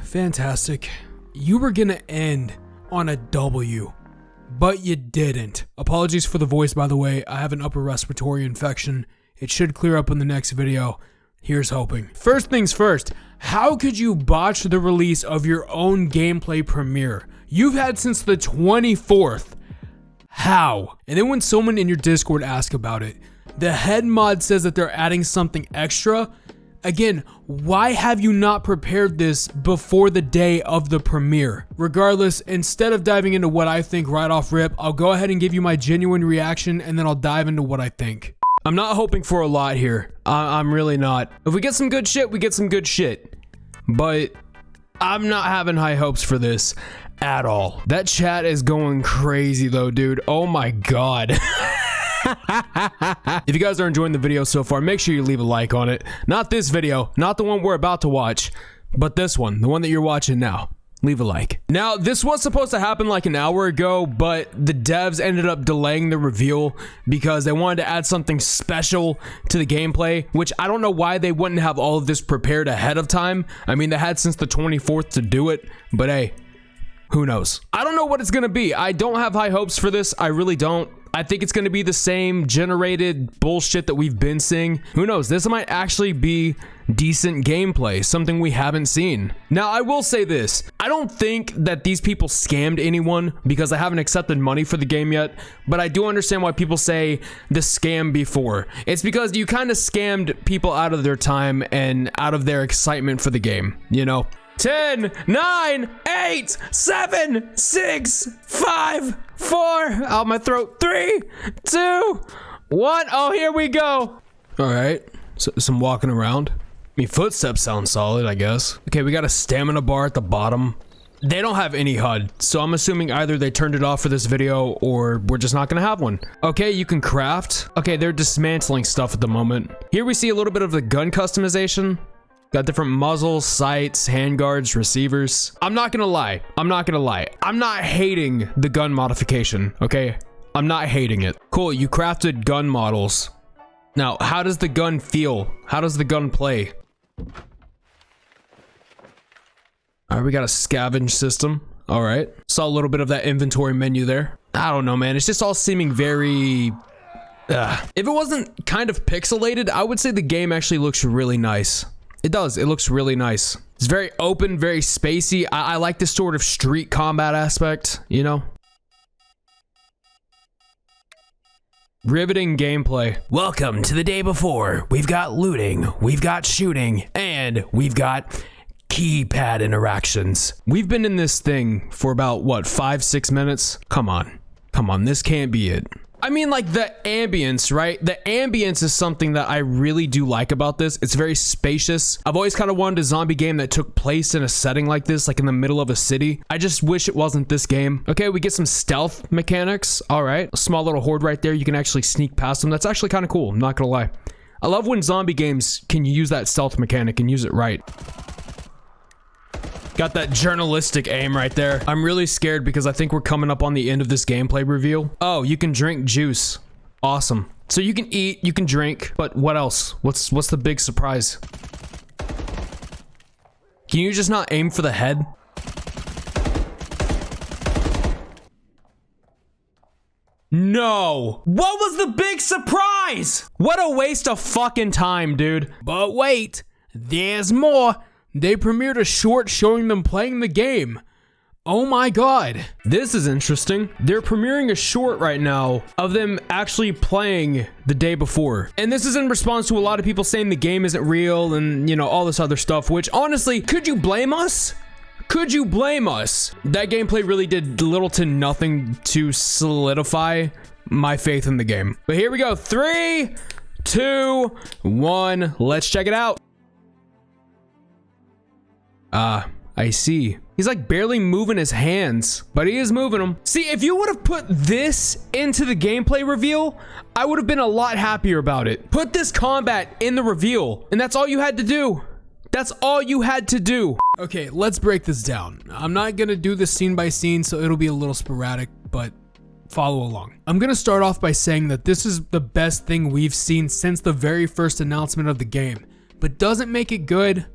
Fantastic. You were gonna end on a W, but you didn't. Apologies for the voice, by the way. I have an upper respiratory infection. It should clear up in the next video. Here's hoping. First things first, how could you botch the release of your own gameplay premiere? You've had since the 24th. How? And then when someone in your Discord asks about it, the head mod says that they're adding something extra. Again, why have you not prepared this before the day of the premiere? Regardless, instead of diving into what I think right off rip, I'll go ahead and give you my genuine reaction and then I'll dive into what I think. I'm not hoping for a lot here. I'm really not. If we get some good shit, we get some good shit. But I'm not having high hopes for this at all. That chat is going crazy though, dude. Oh my God. If you guys are enjoying the video so far, make sure you leave a like on it. Not this video, not the one we're about to watch, but this one, the one that you're watching now. Leave a like. Now, this was supposed to happen like an hour ago, but the devs ended up delaying the reveal because they wanted to add something special to the gameplay, which I don't know why they wouldn't have all of this prepared ahead of time. I mean, they had since the 24th to do it, but hey, who knows? I don't know what it's gonna be. I don't have high hopes for this. I really don't. I think it's gonna be the same generated bullshit that we've been seeing. Who knows? This might actually be decent gameplay, something we haven't seen. Now, I will say this. I don't think that these people scammed anyone because I haven't accepted money for the game yet, but I do understand why people say the scam before. It's because you kind of scammed people out of their time and out of their excitement for the game, you know? 10, 9, 8, 7, 6, 5, 4, out my throat, 3, 2, 1. Oh, here we go. All right, so some walking around. I mean, footsteps sound solid, I guess. Okay, we got a stamina bar at the bottom. They don't have any HUD, so I'm assuming either they turned it off for this video or we're just not gonna have one. Okay, you can craft. Okay, they're dismantling stuff at the moment. Here we see a little bit of the gun customization. Got different muzzles, sights, handguards, receivers. I'm not gonna lie. I'm not hating the gun modification, okay? I'm not hating it. Cool, you crafted gun models. Now, how does the gun feel? How does the gun play? All right, we got a scavenge system. All right. Saw a little bit of that inventory menu there. I don't know, man. It's just all seeming very... If it wasn't kind of pixelated, I would say the game actually looks really nice. It does. It looks really nice. It's very open, very spacey. I like this sort of street combat aspect, you know? Riveting gameplay. Welcome to the day before. We've got looting, we've got shooting, and we've got keypad interactions. We've been in this thing for about, what, 5-6 minutes? Come on. Come on, this can't be it. I mean, like, the ambience, right? The ambience is something that I really do like about this. It's very spacious. I've always kind of wanted a zombie game that took place in a setting like this, like in the middle of a city. I just wish it wasn't this game. Okay, we get some stealth mechanics. All right, a small little horde right there. You can actually sneak past them. That's actually kind of cool, I'm not gonna lie. I love when zombie games can use that stealth mechanic and use it right. Got that journalistic aim right there. I'm really scared because I think we're coming up on the end of this gameplay reveal. Oh, you can drink juice. Awesome. So you can eat, you can drink, but what else? What's the big surprise? Can you just not aim for the head? No. What was the big surprise? What a waste of fucking time, dude. But wait, there's more. They premiered a short showing them playing the game. Oh my God. This is interesting. They're premiering a short right now of them actually playing the day before. And this is in response to a lot of people saying the game isn't real and, you know, all this other stuff, which honestly, could you blame us? Could you blame us? That gameplay really did little to nothing to solidify my faith in the game. But here we go. 3, 2, 1. Let's check it out. I see. He's like barely moving his hands, but he is moving them. See, if you would have put this into the gameplay reveal, I would have been a lot happier about it. Put this combat in the reveal, and that's all you had to do. That's all you had to do. Okay, let's break this down. I'm not gonna do this scene by scene, so it'll be a little sporadic, but follow along. I'm gonna start off by saying that this is the best thing we've seen since the very first announcement of the game, but doesn't make it good.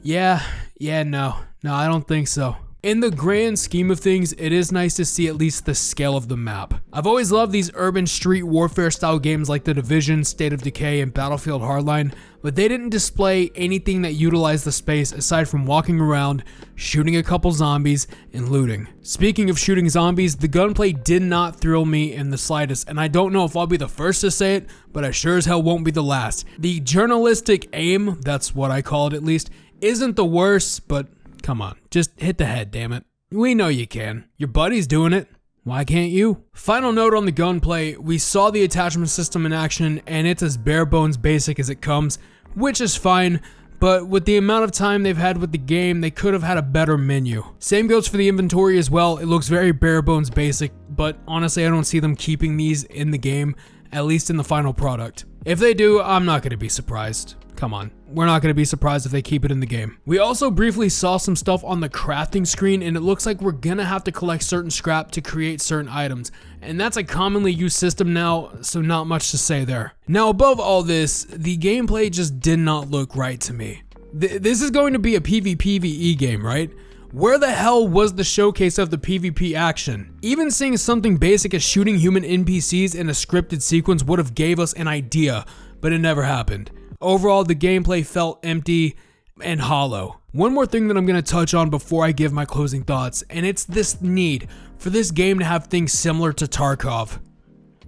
No, I don't think so. In the grand scheme of things, it is nice to see at least the scale of the map. I've always loved these urban street warfare style games like The Division, State of Decay, and Battlefield Hardline, but they didn't display anything that utilized the space aside from walking around, shooting a couple zombies, and looting. Speaking of shooting zombies, the gunplay did not thrill me in the slightest, and I don't know if I'll be the first to say it, but I sure as hell won't be the last. The journalistic aim, that's what I call it at least, isn't the worst, but come on, just hit the head, damn it. We know you can. Your buddy's doing it. Why can't you? Final note on the gunplay, we saw the attachment system in action and it's as bare bones basic as it comes, which is fine, but with the amount of time they've had with the game, they could have had a better menu. Same goes for the inventory as well. It looks very bare bones basic, but honestly, I don't see them keeping these in the game, at least in the final product. If they do, I'm not going to be surprised. Come on, we're not going to be surprised if they keep it in the game. We also briefly saw some stuff on the crafting screen, and it looks like we're going to have to collect certain scrap to create certain items, and that's a commonly used system now, so not much to say there. Now above all this, the gameplay just did not look right to me. This is going to be a PvPvE game, right? Where the hell was the showcase of the PvP action? Even seeing something basic as shooting human NPCs in a scripted sequence would have gave us an idea, but it never happened. Overall, the gameplay felt empty and hollow. One more thing that I'm going to touch on before I give my closing thoughts, and it's this need for this game to have things similar to Tarkov.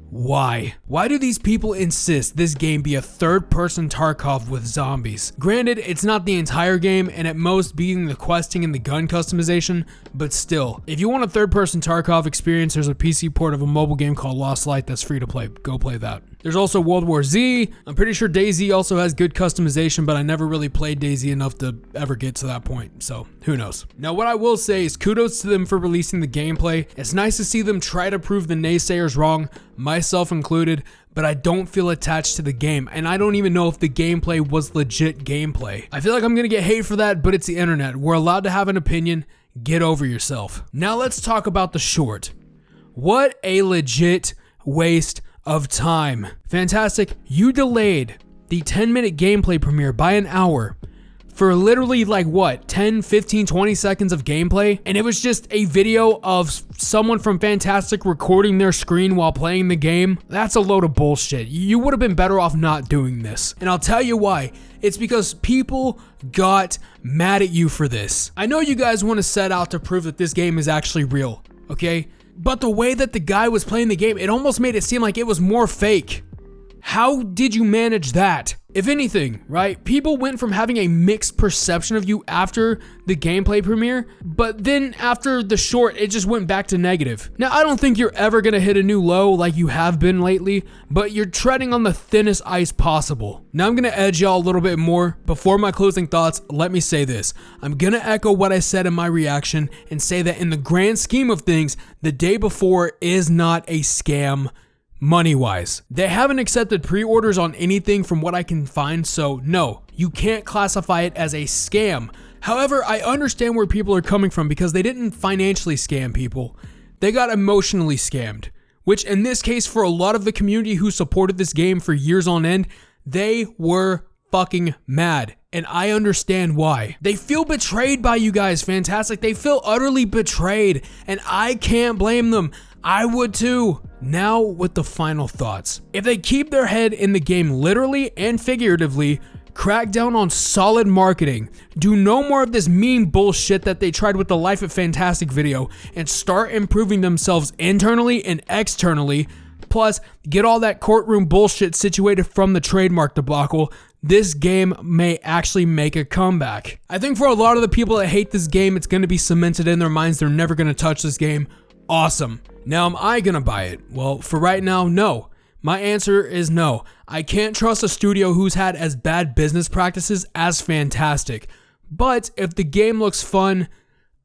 Why? Why do these people insist this game be a third-person Tarkov with zombies? Granted, it's not the entire game, and at most beating the questing and the gun customization, but still, if you want a third-person Tarkov experience, there's a PC port of a mobile game called Lost Light that's free to play. Go play that. There's also World War Z. I'm pretty sure DayZ also has good customization, but I never really played DayZ enough to ever get to that point, so who knows. Now what I will say is kudos to them for releasing the gameplay. It's nice to see them try to prove the naysayers wrong, myself included, but I don't feel attached to the game, and I don't even know if the gameplay was legit gameplay. I feel like I'm gonna get hate for that, but it's the internet. We're allowed to have an opinion. Get over yourself. Now let's talk about the short. What a legit waste of time. FNTASTIC, you delayed the 10-minute gameplay premiere by an hour for literally like what, 10, 15, 20 seconds of gameplay, and it was just a video of someone from FNTASTIC recording their screen while playing the game. That's a load of bullshit. You would have been better off not doing this, and I'll tell you why. It's because people got mad at you for this. I know you guys want to set out to prove that this game is actually real, okay? But the way that the guy was playing the game, it almost made it seem like it was more fake. How did you manage that? If anything, right? People went from having a mixed perception of you after the gameplay premiere, but then after the short, it just went back to negative. Now, I don't think you're ever gonna hit a new low like you have been lately, but you're treading on the thinnest ice possible. Now, I'm gonna edge y'all a little bit more. Before my closing thoughts, let me say this. I'm gonna echo what I said in my reaction and say that in the grand scheme of things, the day before is not a scam. Money-wise, they haven't accepted pre-orders on anything from what I can find, so no, you can't classify it as a scam. However, I understand where people are coming from because they didn't financially scam people. They got emotionally scammed, which in this case, for a lot of the community who supported this game for years on end, they were fucking mad. And I understand why. They feel betrayed by you guys, FNTASTIC. They feel utterly betrayed, and I can't blame them. I would too. Now with the final thoughts. If they keep their head in the game literally and figuratively, crack down on solid marketing, do no more of this meme bullshit that they tried with the Life of FNTASTIC video, and start improving themselves internally and externally, plus get all that courtroom bullshit situated from the trademark debacle, this game may actually make a comeback. I think for a lot of the people that hate this game, it's going to be cemented in their minds they're never going to touch this game. Awesome. Now, am I gonna buy it? Well, for right now, no. My answer is no. I can't trust a studio who's had as bad business practices as FNTASTIC. But if the game looks fun,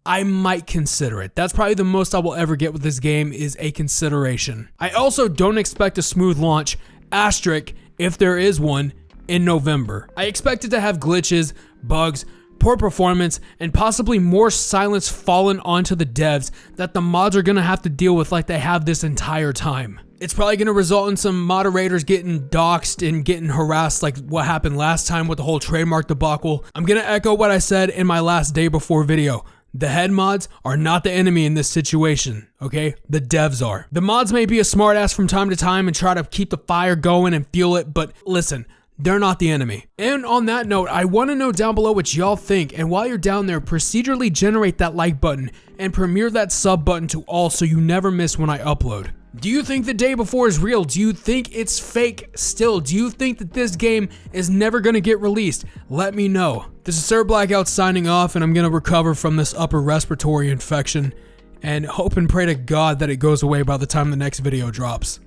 I might consider it. That's probably the most I will ever get with this game is a consideration. I also don't expect a smooth launch, asterisk, if there is one, in November. I expect it to have glitches, bugs, poor performance, and possibly more silence fallen onto the devs that the mods are gonna have to deal with like they have this entire time. It's probably going to result in some moderators getting doxxed and getting harassed like what happened last time with the whole trademark debacle. I'm going to echo what I said in my last day before video. The head mods are not the enemy in this situation, okay? The devs are. The mods may be a smartass from time to time and try to keep the fire going and fuel it, but listen, they're not the enemy. And on that note, I want to know down below what y'all think, and while you're down there, procedurally generate that like button and premiere that sub button to all so you never miss when I upload. Do you think the day before is real? Do you think it's fake still? Do you think that this game is never going to get released? Let me know. This is Sir Blackout signing off, and I'm going to recover from this upper respiratory infection and hope and pray to God that it goes away by the time the next video drops.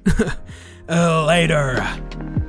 Later.